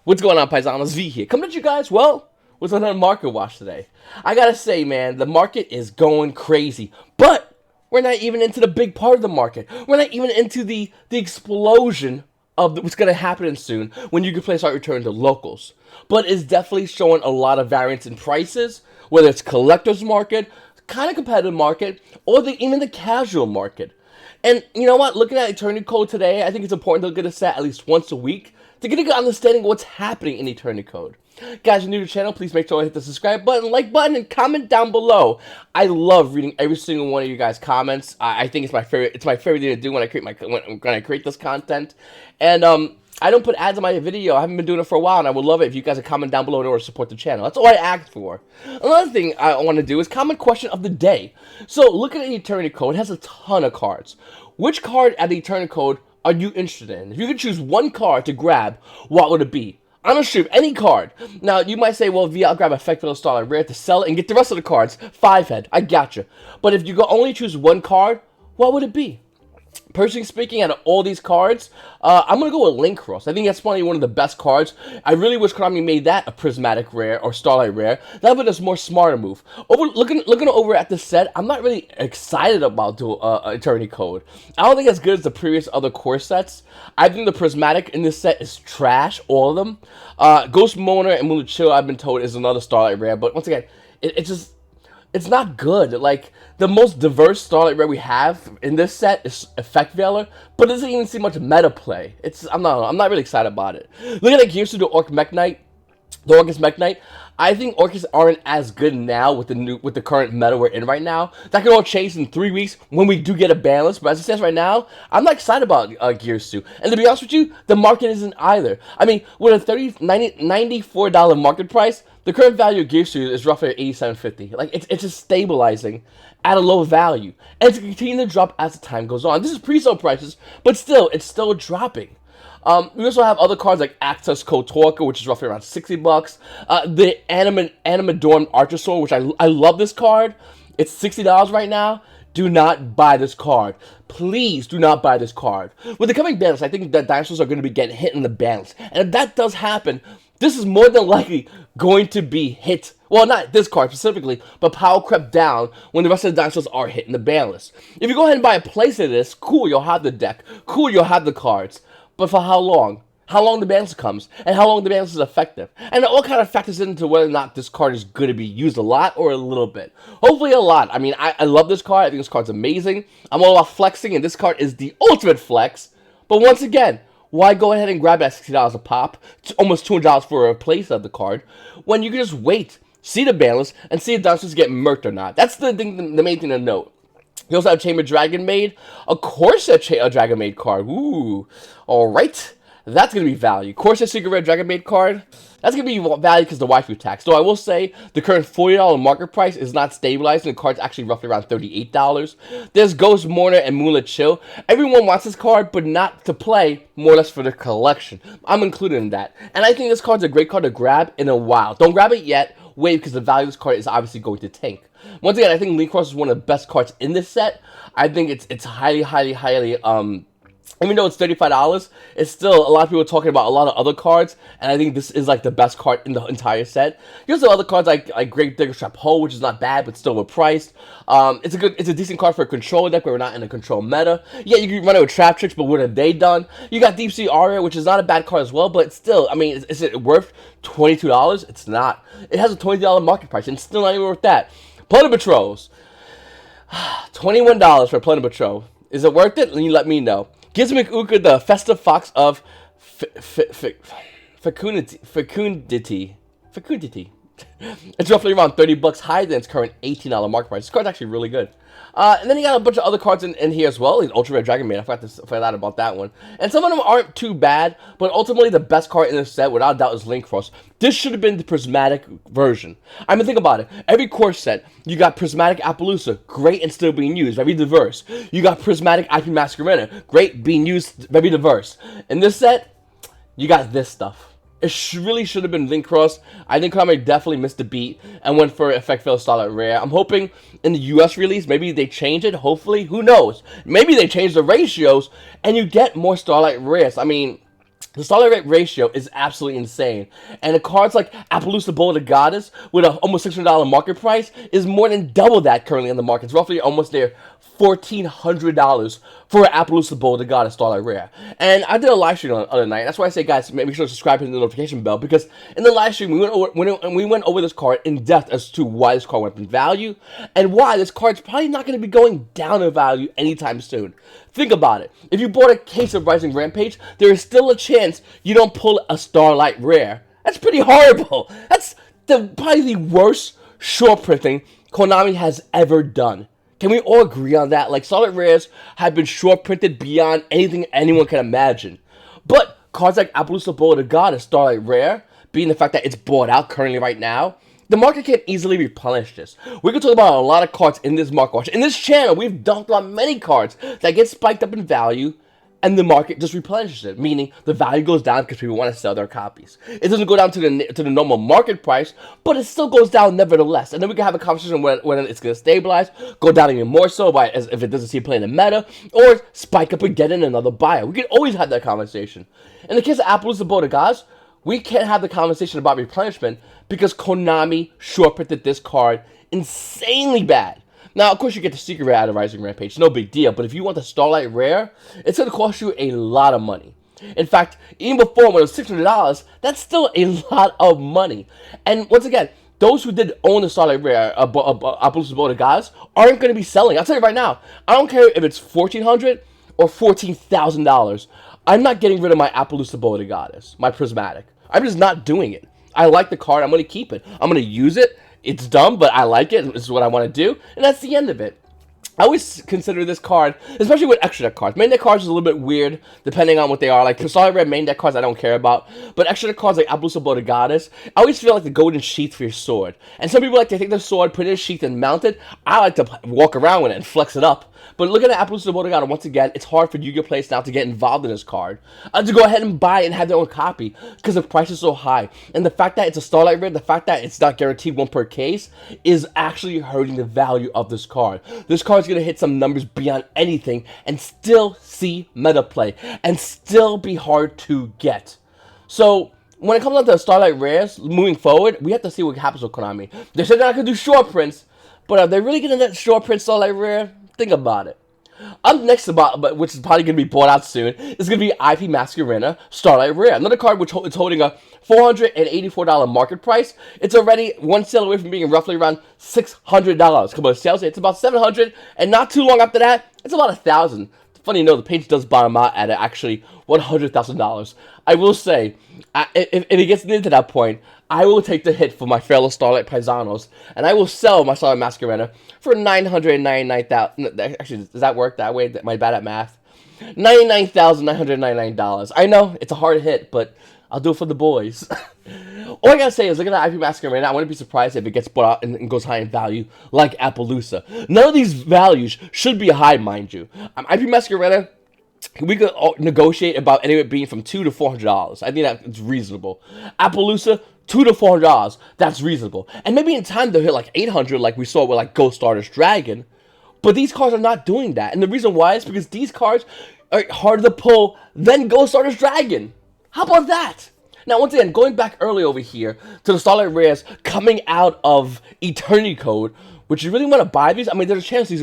What's going on, Paisanos? V here. Coming at you guys, well, with another market watch today. I gotta say, man, the market is going crazy. But we're not even into the big part of the market. We're not even into the explosion of what's gonna happen soon when you can start returning to locals. But it's definitely showing a lot of variance in prices, whether it's collector's market, kind of competitive market, or even the casual market. And you know what? Looking at Eternity Code today, I think it's important to look at a set at least once a week to get a good understanding of what's happening in Eternity Code. Guys, if you're new to the channel, please make sure to hit the subscribe button, like button, and comment down below. I love reading every single one of you guys' comments. I think it's my favorite. It's my favorite thing to do when I create this content. And I don't put ads on my video. I haven't been doing it for a while, and I would love it if you guys would comment down below in order to support the channel. That's all I asked for. Another thing I want to do is comment question of the day. So, looking at Eternity Code, it has a ton of cards. Which card at the Eternity Code are you interested in? If you could choose one card to grab, what would it be? I'm gonna shoot any card. Now, you might say, well, V, I'll grab Effect Villa Starlight Rare to sell it and get the rest of the cards. 5-head. I gotcha. But if you could only choose one card, what would it be? Personally speaking, out of all these cards, I'm going to go with Link Cross. I think that's probably one of the best cards. I really wish Konami made that a Prismatic Rare or Starlight Rare. That would be a more smarter move. Looking over at the set, I'm not really excited about Eternity Code. I don't think it's as good as the previous other core sets. I think the Prismatic in this set is trash, all of them. Ghost Moaner and Moonlit Chill, I've been told, is another Starlight Rare. But once again, it's not good. Like, the most diverse Starlight Rare we have in this set is Effect Veiler, but it doesn't even see much meta play. I'm not really excited about it. Looking at Gears to the Orcus Mech Knight, I think Orcus aren't as good now with the current meta we're in right now. That could all change in 3 weeks when we do get a balance, but as it stands right now, I'm not excited about Gears 2. And to be honest with you, the market isn't either. I mean, with a $94 market price, the current value of Gears 2 is roughly $87.50. Like, it's just stabilizing at a low value. And it's going to continue to drop as the time goes on. This is pre-sale prices, but still, it's still dropping. We also have other cards like Access Kotorka, which is roughly around $60. The Animadorn Archosaur, which I love this card. It's $60 right now. Do not buy this card. Please do not buy this card. With the coming balance, I think that dinosaurs are going to be getting hit in the balance. And if that does happen, this is more than likely going to be hit. Well, not this card specifically, but Power Crept down when the rest of the dinosaurs are hitting the balance. If you go ahead and buy a place of this, cool, you'll have the deck. Cool, you'll have the cards. But for how long? How long the balance comes, and how long the balance is effective. And it all kind of factors into whether or not this card is going to be used a lot or a little bit. Hopefully a lot. I mean, I love this card. I think this card's amazing. I'm all about flexing, and this card is the ultimate flex. But once again, why go ahead and grab that $60 a pop, almost $200 for a place of the card, when you can just wait, see the balance, and see if dinosaurs get murked or not. That's the main thing to note. You also have Chamber Dragon Maid. Of course, a Dragon Maid card. Ooh, alright. That's going to be value. Of course, a Secret Rare Dragon Maid card. That's going to be value because the waifu tax. Though I will say, the current $40 market price is not stabilized, and the card's actually roughly around $38. There's Ghost Mourner and Moonlit Chill. Everyone wants this card, but not to play, more or less for the collection. I'm included in that. And I think this card's a great card to grab in a while. Don't grab it yet. Wait, because the value of this card is obviously going to tank. Once again, I think Link Cross is one of the best cards in this set. I think it's highly, even though it's $35, it's still a lot of people talking about a lot of other cards, and I think this is like the best card in the entire set. Here's some other cards like Great Digger Trap Hole, which is not bad, but still overpriced. It's a decent card for a control deck, but we're not in a control meta. Yeah, you can run it with Trap Tricks, but what have they done? You got Deep Sea Aria, which is not a bad card as well, but still, I mean, is it worth $22? It's not. It has a $20 market price, and it's still not even worth that. Planet Patrols. $21 for Planet Patrol. Is it worth it? Then you let me know. Gizmic Uka, the Festive Fox of Fecundity. It's roughly around $30 higher than its current $18 market price. This card's actually really good. And then you got a bunch of other cards in here as well. Like Ultra Rare Dragon Maid. I forgot about that one. And some of them aren't too bad, but ultimately the best card in this set, without a doubt, is Link Cross. This should have been the Prismatic version. I mean, think about it. Every core set, you got Prismatic Appaloosa, great and still being used, very diverse. You got Prismatic IP Masquerena, great, being used, very diverse. In this set, you got this stuff. It really should have been Link Cross. I think Konami definitely missed the beat and went for Effect Veiler Starlight Rare. I'm hoping in the US release, maybe they change it, hopefully. Who knows? Maybe they change the ratios and you get more Starlight Rares. I mean, The Starlight rate ratio is absolutely insane. And the cards like Appaloosa Bowl of the Goddess, with a almost $600 market price, is more than double that currently in the market. It's roughly almost there, $1,400 for an Appaloosa Bowl of the Goddess Starlight Rare. And I did a live stream on the other night. That's why I say, guys, make sure to subscribe and hit the notification bell, because in the live stream, we went over this card in depth as to why this card went up in value, and why this card's probably not going to be going down in value anytime soon. Think about it. If you bought a case of Rising Rampage, there is still a chance you don't pull a Starlight Rare. That's pretty horrible. That's probably the worst short printing Konami has ever done. Can we all agree on that? Like, Starlight Rares have been short printed beyond anything anyone can imagine. But cards like Appaloosa Bowl of the Goddess Starlight Rare, being the fact that it's bought out currently right now, the market can easily replenish this. We can talk about a lot of cards in this market watch. In this channel, we've dunked on many cards that get spiked up in value, and the market just replenishes it, meaning the value goes down because people want to sell their copies. It doesn't go down to the normal market price, but it still goes down nevertheless. And then we can have a conversation whether it's going to stabilize, go down even more so as if it doesn't see play in the meta, or spike up and get in another buyer. We can always have that conversation. In the case of Appaloosa Bowl of the Gods, we can't have the conversation about replenishment because Konami short printed this card insanely bad. Now, of course, you get the secret rare out of Rising Rampage, no big deal, but if you want the Starlight Rare, it's going to cost you a lot of money. In fact, even before, when it was $600, that's still a lot of money. And once again, those who did own the Starlight Rare, Appaloosa Bowl of the Gods, aren't going to be selling. I'll tell you right now, I don't care if it's $1,400 or $14,000. I'm not getting rid of my Appaloosa Bowl of the Goddess, my Prismatic. I'm just not doing it. I like the card. I'm going to keep it. I'm going to use it. It's dumb, but I like it. This is what I want to do. And that's the end of it. I always consider this card, especially with extra deck cards. Main deck cards is a little bit weird, depending on what they are. Like, Starlight Red main deck cards, I don't care about. But extra deck cards like Appaloosa Bowl of the Goddess, I always feel like the golden sheath for your sword. And some people like to take their sword, put it in a sheath, and mount it. I like to walk around with it and flex it up. But looking at Appaloosa Bowl of the Goddess, once again, it's hard for Yu-Gi-Oh! Players now to get involved in this card. To go ahead and buy it and have their own copy, because the price is so high. And the fact that it's a Starlight Red, the fact that it's not guaranteed one per case, is actually hurting the value of this card. This card's going to hit some numbers beyond anything and still see meta play and still be hard to get. So when it comes down to the Starlight Rares moving forward, we have to see what happens with Konami. They said they're not going to do short prints, but are they really going to let short print Starlight Rare? Think about it. Up next, which is probably going to be bought out soon, is going to be IP Masquerena Starlight Rare. Another card which is holding a $484 market price. It's already one sale away from being roughly around $600. Come on, sales, it's about $700, and not too long after that, it's about $1,000. Funny enough, the page does bottom out at actually $100,000. I will say, if it gets near to that point, I will take the hit for my fellow YGOPaisanos, and I will sell my Starlight Masquerena for $999,000. Actually, does that work that way? Am I bad at math? $99,999. I know, it's a hard hit, but I'll do it for the boys. All I gotta say is, look at that IP Masquerena. I wouldn't be surprised if it gets bought out and goes high in value, like Appaloosa. None of these values should be high, mind you. IP Masquerena, we could negotiate about anywhere being from $200 to $400. I think that's reasonable. Appaloosa, $200 to $400. That's reasonable. And maybe in time they'll hit like $800, like we saw with like Ghost Starter's Dragon. But these cards are not doing that. And the reason why is because these cards are harder to pull than Ghost Starter's Dragon. How about that? Now, once again, going back early over here to the Starlight Rares coming out of Eternity Code, which you really want to buy these, I mean, there's a chance these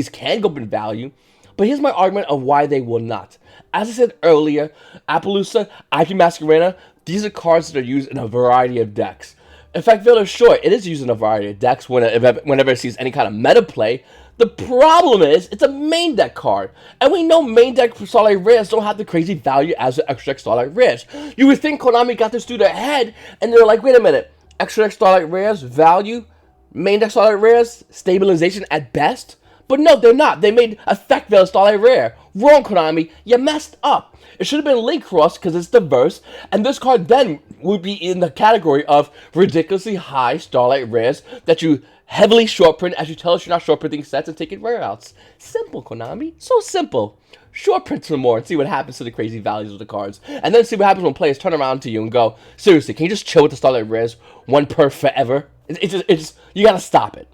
can go up in value. But here's my argument of why they will not. As I said earlier, Appaloosa, IP Masquerena, these are cards that are used in a variety of decks. In fact, Villa Short, it is used in a variety of decks whenever it sees any kind of meta play. The problem is, it's a main deck card. And we know main deck Starlight Rares don't have the crazy value as the extra deck Starlight Rares. You would think Konami got this through their head, and they're like, wait a minute, extra deck Starlight Rares, value, main deck Starlight Rares, stabilization at best? But no, they're not. They made Effect Veil Starlight Rare. Wrong, Konami. You messed up. It should have been Link Cross because it's diverse, and this card then would be in the category of ridiculously high Starlight Rares that you heavily short print as you tell us you're not short printing sets and taking rare outs. Simple, Konami. So simple. Short print some more and see what happens to the crazy values of the cards. And then see what happens when players turn around to you and go, seriously, can you just chill with the Starlight Rares one per forever? It's just you gotta stop it.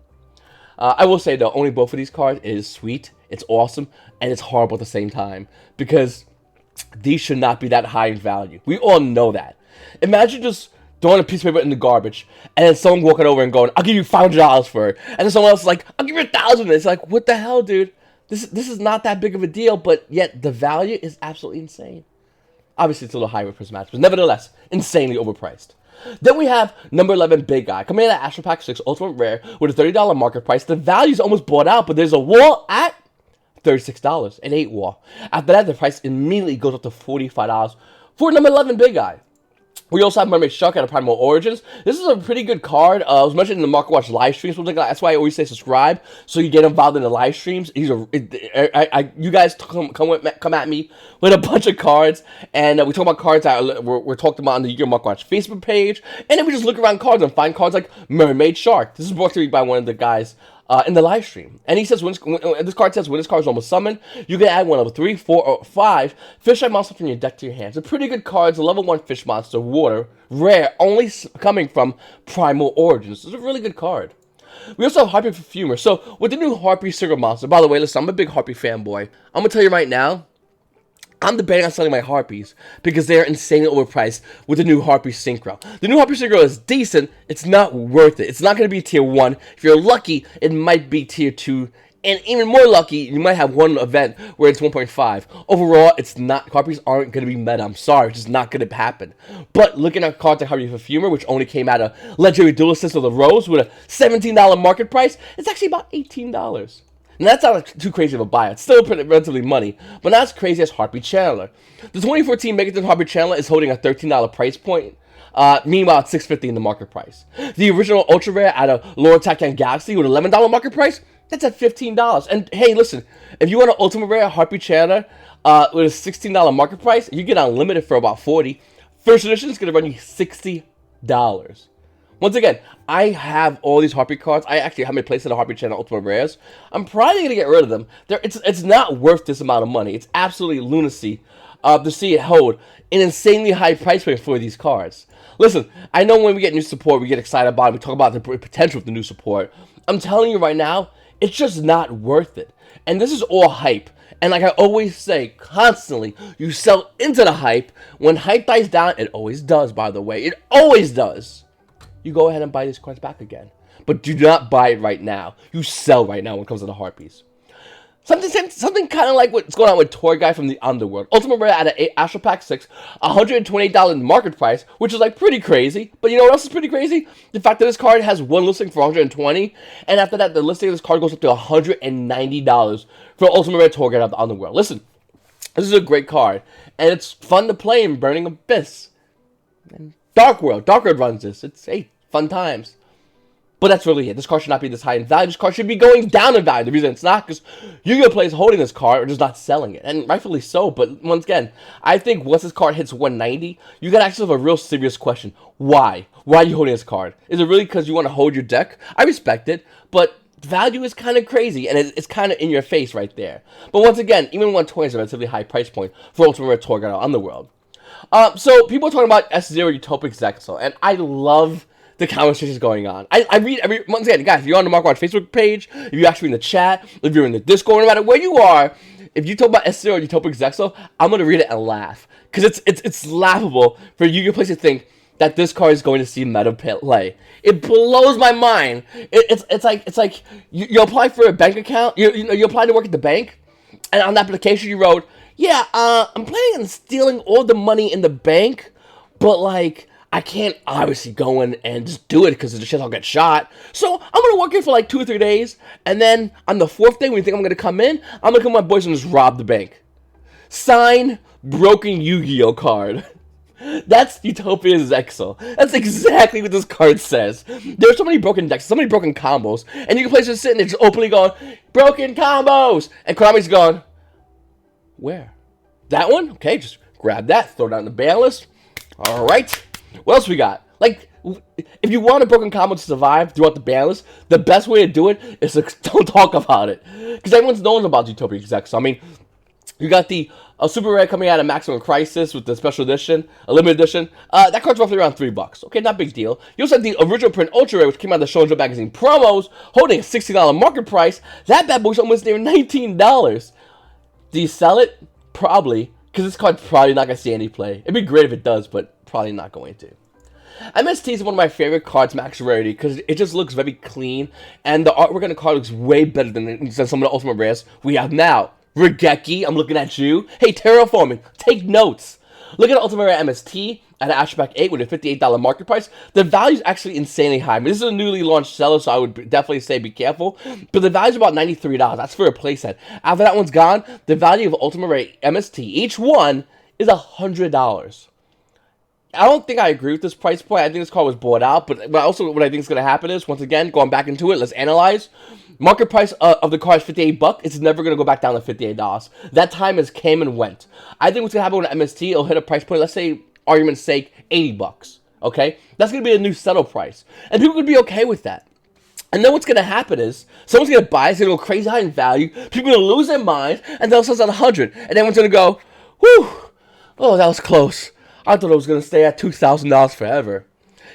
I will say, though, only both of these cards is sweet, it's awesome, and it's horrible at the same time. Because these should not be that high in value. We all know that. Imagine just throwing a piece of paper in the garbage, and then someone walking over and going, "I'll give you $500 for it," and then someone else is like, "I'll give you $1,000." It's like, what the hell, dude? This is not that big of a deal, but yet the value is absolutely insane. Obviously, it's a little higher for Smash, but nevertheless, insanely overpriced. Then we have number 11, Big Guy, coming in at Astro Pack 6 Ultimate Rare with a $30 market price. The value's almost bought out, but there's a wall at $36, an 8 wall. After that, the price immediately goes up to $45 for number 11, Big Guy. We also have Mermaid Shark out of Primal Origins. This is a pretty good card. I was mentioning in the Market Watch live streams. That's why I always say subscribe, so you get involved in the live streams. You guys come at me with a bunch of cards, and we talk about cards that we're talking about on the Market Watch Facebook page, and then we just look around cards and find cards like Mermaid Shark. This is brought to me by one of the guys in the live stream. And he says, when this card says, when this card is almost summoned, you can add one of 3, 4, or 5 fish-type monsters from your deck to your hands. It's a pretty good card. It's a level 1 fish monster, water, rare, only coming from Primal Origins. It's a really good card. We also have Harpy Perfumer. So, with the new Harpy Cigarette Monster, by the way, listen, I'm a big Harpy fanboy. I'm going to tell you right now, I'm debating on selling my Harpies because they are insanely overpriced with the new Harpy Synchro. The new Harpy Synchro is decent. It's not worth it. It's not going to be tier 1. If you're lucky, it might be tier 2. And even more lucky, you might have one event where it's 1.5. Overall, it's not. Harpies aren't going to be meta. I'm sorry. It's just not going to happen. But looking at cards like Harpy Perfumer, which only came out of Legendary Duel Assist of the Rose with a $17 market price, it's actually about $18. And that's not too crazy of a buy. It's still relatively money, but not as crazy as Harpy Channeler. The 2014 Megaton Harpy Channeler is holding a $13 price point. Meanwhile, it's $6.50 in the market price. The original Ultra Rare out of Lore Tachyon Galaxy with $11 market price, that's at $15. And hey, listen, if you want an Ultimate Rare Harpy Channeler with a $16 market price, you get unlimited for about $40. First edition is going to run you $60. Once again, I have all these Harpy cards. I actually have my place in the Harpy Channel Ultimate Rares. I'm probably going to get rid of them. It's not worth this amount of money. It's absolutely lunacy to see it hold an insanely high price point for these cards. Listen, I know when we get new support, we get excited about it. We talk about the potential of the new support. I'm telling you right now, it's just not worth it. And this is all hype. And like I always say, constantly, you sell into the hype. When hype dies down, it always does, by the way. It always does. You go ahead and buy these cards back again. But do not buy it right now. You sell right now when it comes to the Harpies. Something kind of like what's going on with Toy Guy from the Underworld. Ultimate Rare out of Astro Pack 6, $128 market price, which is like pretty crazy. But you know what else is pretty crazy? The fact that this card has one listing for $120, and after that, the listing of this card goes up to $190 for Ultimate Rare Toy Guy out of the Underworld. Listen, this is a great card, and it's fun to play in Burning Abyss. And Dark World runs this. It's, hey, fun times. But that's really it. This card should not be this high in value. This card should be going down in value. The reason it's not because Yu-Gi-Oh! Players holding this card or just not selling it. And rightfully so. But once again, I think once this card hits 190, you got to ask yourself a real serious question. Why? Why are you holding this card? Is it really because you want to hold your deck? I respect it. But value is kind of crazy. And it's kind of in your face right there. But once again, even 120 is a relatively high price point for Ultimate Rare Torgal Underworld. So people are talking about S0 Utopic Zexal. And I love the conversations going on. I read once again, guys, if you're on the Mark Watch Facebook page, if you're actually in the chat, if you're in the Discord, no matter where you are, if you talk about S0 Utopic Zexal, I'm gonna read it and laugh. Because it's laughable for Yu-Gi-Oh! Players to think that this card is going to see meta play. It blows my mind. It's like you apply for a bank account, you apply to work at the bank, and on the application you wrote, yeah, I'm planning on stealing all the money in the bank, but like I can't obviously go in and just do it because the shit I'll get shot. So I'm going to work here for like 2 or 3 days. And then on the 4th day when you think I'm going to come in, I'm going to come with my boys and just rob the bank. Sign broken Yu-Gi-Oh card. That's Utopia Zexal. That's exactly what this card says. There's so many broken decks, so many broken combos. And you can play just sitting there just openly going, broken combos. And Konami's going, where? That one? Okay, just grab that, throw it down the ban list. All right. What else we got? Like, if you want a broken combo to survive throughout the ban list, the best way to do it is to don't talk about it. Because everyone's known about Utopia X. So, I mean, you got the Super Rare coming out of Maximum Crisis with the special edition, a limited edition. That card's roughly around $3. Okay, not big deal. You also have the original print Ultra Rare, which came out of the Shonen Jump magazine promos, holding a $60 market price. That bad boy's almost near $19. Do you sell it? Probably. because this card's probably not going to see any play. It'd be great if it does, but probably not going to. MST is one of my favorite cards, max rarity, because it just looks very clean, and the artwork on the card looks way better than some of the Ultimate Rares we have now. Regeki, I'm looking at you. Hey, Terraforming, take notes. Look at Ultimate Rare MST at Asher Pack 8 with a $58 market price. The value is actually insanely high. I mean, this is a newly launched seller, so I would definitely say be careful. But the value is about $93. That's for a playset. After that one's gone, the value of Ultimate Rare MST, each one, is $100. I don't think I agree with this price point. I think this card was bought out. But also what I think is going to happen is, once again, going back into it, let's analyze. Market price of the card is $58. It's never going to go back down to $58. That time has came and went. I think what's going to happen with MST, it'll hit a price point, let's say, argument's sake, $80. Okay? That's going to be a new settle price. And people are going to be okay with that. And then what's going to happen is, someone's going to buy, it's going to go crazy high in value, people are going to lose their mind, and they'll sell at $100. And everyone's going to go, whew, oh, that was close. I thought it was going to stay at $2,000 forever.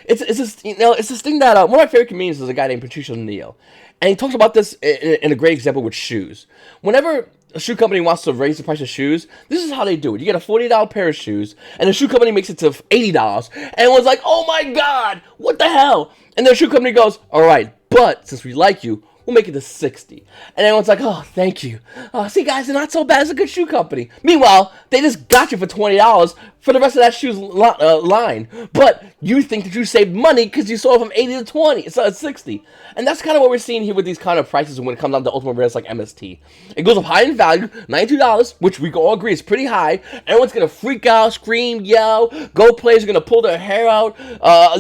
It's this, it's this thing that, one of my favorite comedians is a guy named Patricio Neal. And he talks about this in a great example with shoes. Whenever a shoe company wants to raise the price of shoes, this is how they do it. You get a $40 pair of shoes, and the shoe company makes it to $80. And everyone's like, oh my God, what the hell? And the shoe company goes, all right, but since we like you, we'll make it to $60. And everyone's like, oh, thank you. See, guys, they're not so bad as a good shoe company. Meanwhile, they just got you for $20 for the rest of that shoe's line. But you think that you saved money because you sold from 80 to 20, so it's 60. And that's kind of what we're seeing here with these kind of prices when it comes down to Ultimate Rares like MST. It goes up high in value, $92, which we can all agree is pretty high. Everyone's going to freak out, scream, yell. Go players are going to pull their hair out.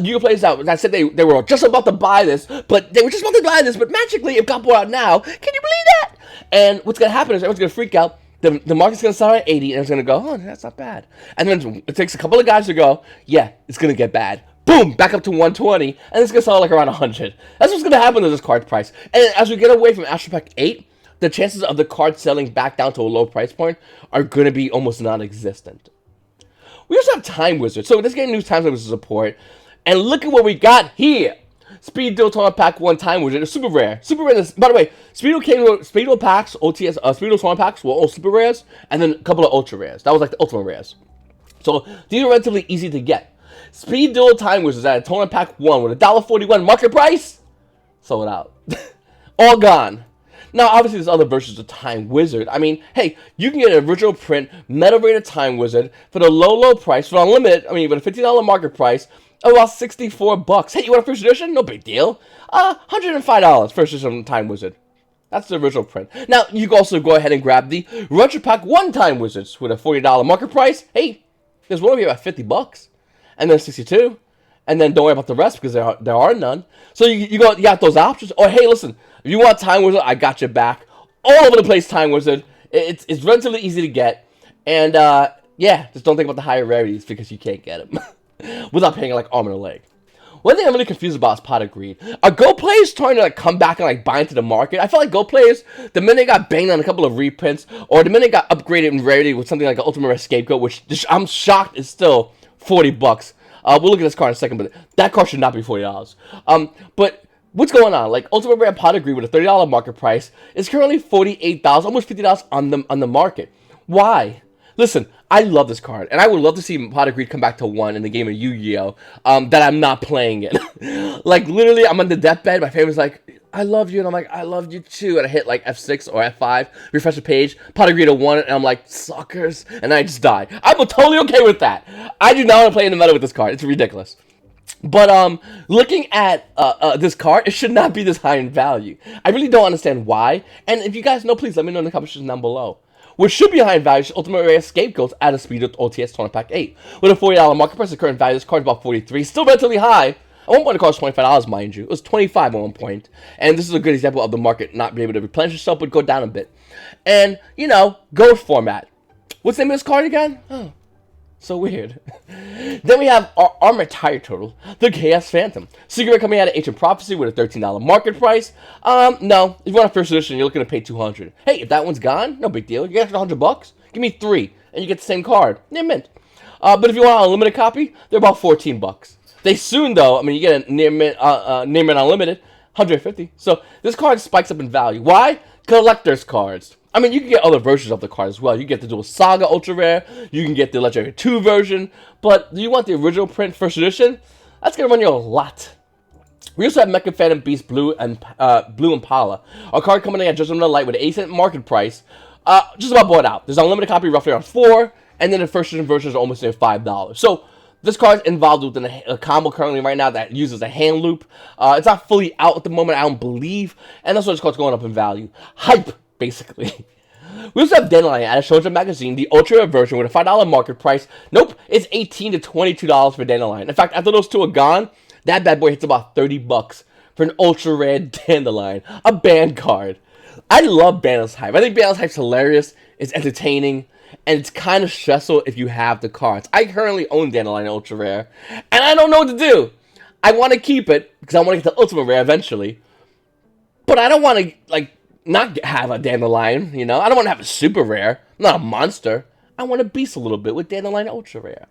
You players that said they were just about to buy this, but magically it got bought out now. Can you believe that? And what's going to happen is everyone's going to freak out. The market's going to start at 80, and it's going to go, oh, that's not bad. And then it takes a couple of guys to go, yeah, it's going to get bad. Boom, back up to 120, and it's going to sell like around 100. That's what's going to happen to this card price. And as we get away from Asher Pack 8, the chances of the card selling back down to a low price point are going to be almost non-existent. We also have Time Wizard. So this game news Time Wizard support, and look at what we got here. Speed Duel Tournament Pack 1 Time Wizard is super rare. Super rare. By the way, Speedo packs, OTS, Speedo Tournament packs were all super rares, and then a couple of ultra rares. That was like the ultimate rares. So these are relatively easy to get. Speed Duel Time Wizards at a Tournament Pack 1 with $1.41 market price. Sold out. All gone. Now, obviously, there's other versions of Time Wizard. I mean, hey, you can get an original print, metal rated Time Wizard for the low price, for unlimited, with a $50 market price, of about $64. Hey, you want a first edition? No big deal. $105 first edition Time Wizard. That's the original print. Now, you can also go ahead and grab the Retro Pack 1 Time Wizards with a $40 market price. Hey, there's one of you about $50. And then 62, and then don't worry about the rest because there are none. So you got those options. Or hey, listen, if you want Time Wizard, I got your back. All over the place, Time Wizard. It's relatively easy to get, and yeah, just don't think about the higher rarities because you can't get them without paying like arm and a leg. One thing I'm really confused about is Pot of Greed. Are Go players trying to like come back and like buy into the market? I felt like Go players, the minute they got banged on a couple of reprints, or the minute they got upgraded in rarity with something like an Ultimate Rare Scapegoat, which I'm shocked is still $40. We'll look at this card in a second, but that card should not be $40. But what's going on? Like Ultimate Rare Pot of Greed with a $30 market price is currently $48, almost $50 on the market. Why? Listen, I love this card, and I would love to see Pot of Greed come back to 1 in the game of Yu-Gi-Oh! That I'm not playing it. Like literally, I'm on the deathbed. My family's like, I love you, and I'm like, I love you too. And I hit like F6 or F5, refresh the page, Pot of Greed to 1, and I'm like, suckers, and I just die. I'm totally okay with that. I do not want to play in the meta with this card. It's ridiculous. But looking at this card, it should not be this high in value. I really don't understand why. And if you guys know, please let me know in the comments down below. Which should be high in value is Ultimate Rare Scapegoats at a speed of OTS Tournament Pack 8. With a $40 market price, the current value of this card is about $43. Still relatively high. At one point, it cost $25, mind you. It was $25 at one point. And this is a good example of the market not being able to replenish itself, but go down a bit. And, Go format. What's the name of this card again? Oh, so weird. Then we have our Armored Tire Turtle, the Chaos Phantom. Secret coming out of Ancient Prophecy with a $13 market price. No. If you want a first edition, you're looking to pay $200. Hey, if that one's gone, no big deal. You get $100. Give me 3, and you get the same card. They're mint. But if you want an unlimited copy, they're about $14. They soon, though, you get a near mint unlimited, $150. So this card spikes up in value. Why? collector's cards. I mean, you can get other versions of the card as well. You get the Dual Saga Ultra Rare. You can get the Legendary 2 version. But do you want the original print first edition? That's going to run you a lot. We also have Mecha Phantom Beast Blue Impala. A card coming in at Judgment of the Light with an 8-cent market price. Just about bought out. There's an unlimited copy roughly around 4. And then the first edition version is almost at $5. So this card is involved with a combo currently right now that uses a hand loop. It's not fully out at the moment, I don't believe. And that's why this card's going up in value. Hype, basically. We also have Dandelion at a Shoujo magazine, the ultra rare version with a $5 market price. Nope, it's $18 to $22 for Dandelion. In fact, after those two are gone, that bad boy hits about $30 for an ultra rare Dandelion, a banned card. I love Bandless Hype. I think Bandless Hype's hilarious, it's entertaining, and it's kind of stressful if you have the cards. I currently own Dandelion Ultra Rare, and I don't know what to do. I want to keep it, because I want to get the Ultimate Rare eventually. But I don't want to, like, not have a Dandelion, you know? I don't want to have a Super Rare. I'm not a monster. I want to beast a little bit with Dandelion Ultra Rare.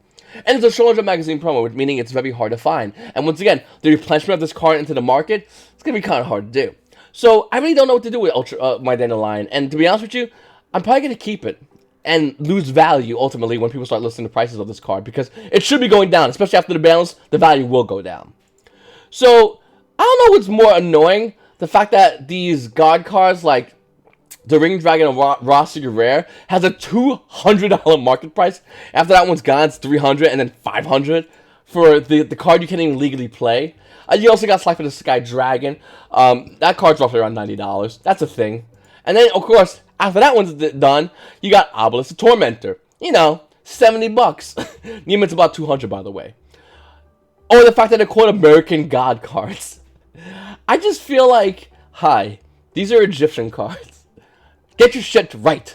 And it's a Shoujo magazine promo, meaning it's very hard to find. And once again, the replenishment of this card into the market, it's going to be kind of hard to do. So, I really don't know what to do with my Dandelion. And to be honest with you, I'm probably going to keep it and lose value, ultimately, when people start listing the prices of this card. Because it should be going down, especially after the balance, the value will go down. So, I don't know what's more annoying. The fact that these God cards, like the Ring Dragon and Raw Secret Rare, has a $200 market price. After that one's gone, it's $300 and then $500 for the card you can't even legally play. You also got Slife of the Sky Dragon. That card's roughly around $90. That's a thing. And then, of course, after that one's done, you got Obelisk the Tormentor. You know, $70. Neiman's about $200, by the way. Or the fact that they're called American God cards. I just feel like, hi, these are Egyptian cards. Get your shit right.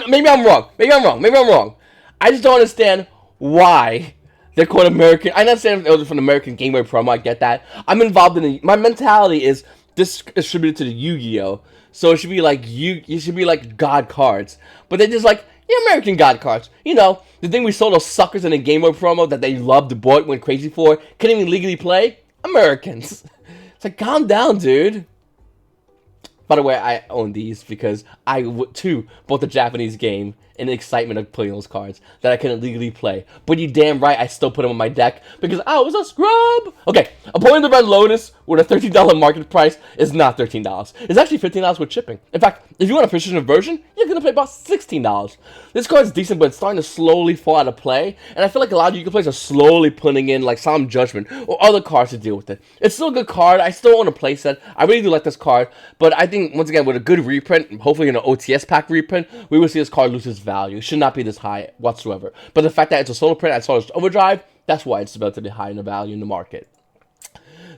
Maybe I'm wrong. Maybe I'm wrong. I just don't understand why they're called American. I understand it was from the American Game Boy promo. I get that. I'm involved in my mentality is this distributed to the Yu-Gi-Oh! So it should be like you should be like God cards. But they're just like, yeah, American God cards. You know, the thing we sold those suckers in the Game Boy promo that they loved, bought, went crazy for, couldn't even legally play. Americans. It's like, calm down, dude. By the way, I own these because I, too, bought the Japanese game in the excitement of playing those cards that I couldn't legally play. But you damn right, I still put them on my deck because I was a scrub. Okay, Appointed the Red Lotus with a $13 market price is not $13. It's actually $15 with shipping. In fact, if you want a precision version, you're going to pay about $16. This card is decent, but it's starting to slowly fall out of play. And I feel like a lot of Yu-Gi-Oh! Players are slowly putting in like Solemn Judgment or other cards to deal with it. It's still a good card. I still own a playset. I really do like this card. But I think, once again, with a good reprint, hopefully in an OTS pack reprint, we will see this card lose its value. It should not be this high whatsoever. But the fact that it's a solo print at Solar Overdrive, that's why it's relatively high in the value in the market.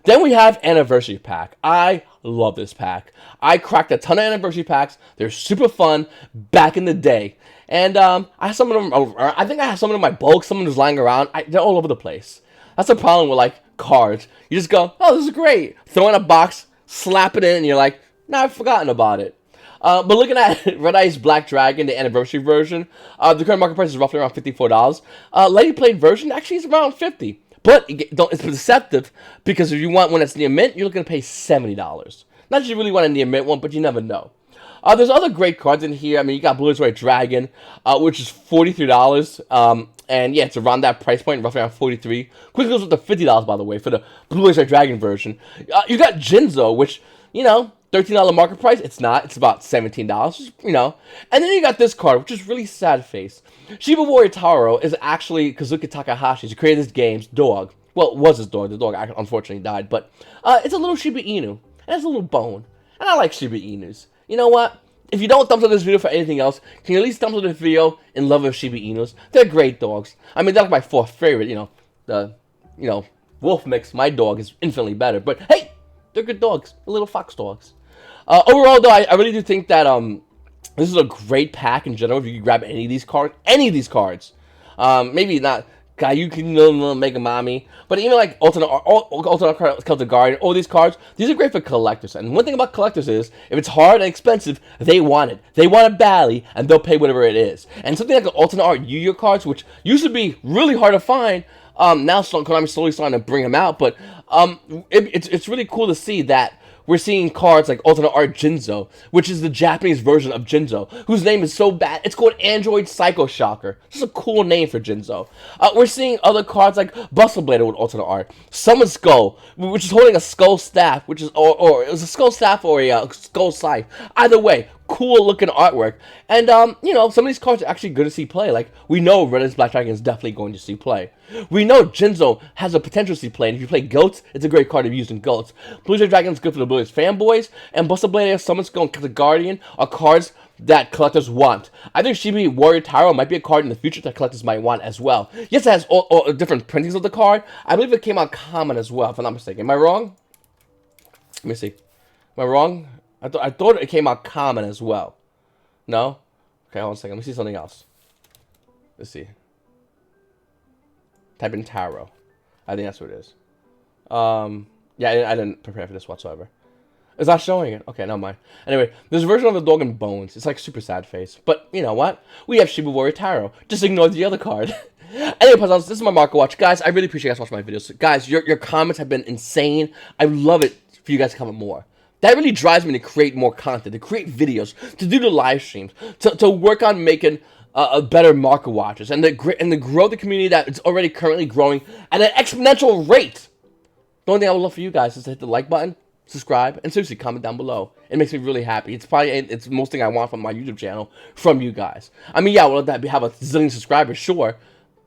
Then we have Anniversary Pack. I love this pack. I cracked a ton of Anniversary Packs. They're super fun back in the day. And I have some of them, I think I have some of them in my bulk, some of them just lying around. They're all over the place. That's the problem with like cards. You just go, oh, this is great. Throw in a box, slap it in, and you're like, nah, I've forgotten about it. But looking at Red Ice Black Dragon, the Anniversary version, the current market price is roughly around $54. Lady Played version actually is around $50. But it's deceptive because if you want one that's near mint, you're looking to pay $70. Not that you really want a near mint one, but you never know. There's other great cards in here. I mean, you got Blue Eyes White Dragon, which is $43. And yeah, it's around that price point, roughly around $43. Quick goes with the $50, by the way, for the Blue Eyes White Dragon version. You got Jinzo, which, you know, $13 market price. It's not. It's about $17, you know. And then you got this card, which is really sad face. Shiba Warrior Taro is actually Kazuki Takahashi's, who created this game's dog. Well, it was his dog. The dog unfortunately died. But it's a little Shiba Inu. And it's a little bone. And I like Shiba Inus. You know what? If you don't thumbs up this video for anything else, can you at least thumbs up this video in love of Shiba Inus? They're great dogs. I mean, they're like my fourth favorite, you know. Wolf Mix, my dog, is infinitely better. But hey, they're good dogs. They're little fox dogs. Overall, though, I really do think that this is a great pack in general. If you can grab any of these cards, maybe not Gayuki Mega Mami, but even like Alternate Celtic Guardian, all these cards, these are great for collectors. And one thing about collectors is, if it's hard and expensive, they want it. They want it badly, and they'll pay whatever it is. And something like an Alternate Art Yu-Gi-Oh cards, which used to be really hard to find, now Konami's slowly starting to bring them out. But it's really cool to see that we're seeing cards like alternate art Jinzo, which is the Japanese version of Jinzo, whose name is so bad, it's called Android Psycho Shocker. This is a cool name for Jinzo. We're seeing other cards like Bustle Blader with alternate art, Summon Skull, which is holding a skull staff, which is, or it was a skull staff or a skull scythe. Either way, cool looking artwork. And, you know, some of these cards are actually good to see play. Like, we know Redden's Black Dragon is definitely going to see play. We know Jinzo has a potential to see play, and if you play Goats, it's a great card to be used in Goats. Blue Jay Dragon is good for the Blues fanboys, and Buster Blade, Summon Skull, and the Guardian are cards that collectors want. I think Shibi Warrior Taro might be a card in the future that collectors might want as well. Yes, it has all different printings of the card. I believe it came out common as well, if I'm not mistaken. Am I wrong? Let me see. Am I wrong? I thought it came out common as well. No? Okay, hold on a second. Let me see something else. Let's see. Type in Taro. I think that's what it is. Yeah, I didn't prepare for this whatsoever. It's not showing it. Okay, never mind. Anyway, there's a version of the Dog and Bones. It's like super sad face. But, you know what? We have Shiba Warrior Taro. Just ignore the other card. Anyway, Paisanos, this is my Market Watch. Guys, I really appreciate you guys watching my videos. Guys, your comments have been insane. I love it for you guys to comment more. That really drives me to create more content, to create videos, to do the live streams, to work on making a better Market Watches, and to grow the community that is already currently growing at an exponential rate. The only thing I would love for you guys is to hit the like button, subscribe, and seriously comment down below. It makes me really happy. It's the most thing I want from my YouTube channel from you guys. I mean, yeah, we'll have a zillion subscribers, sure.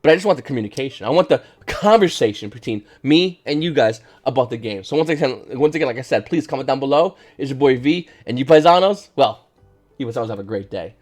But I just want the communication. I want the conversation between me and you guys about the game. So once again, like I said, please comment down below. It's your boy V, and you Paisanos, well, you Paisanos have a great day.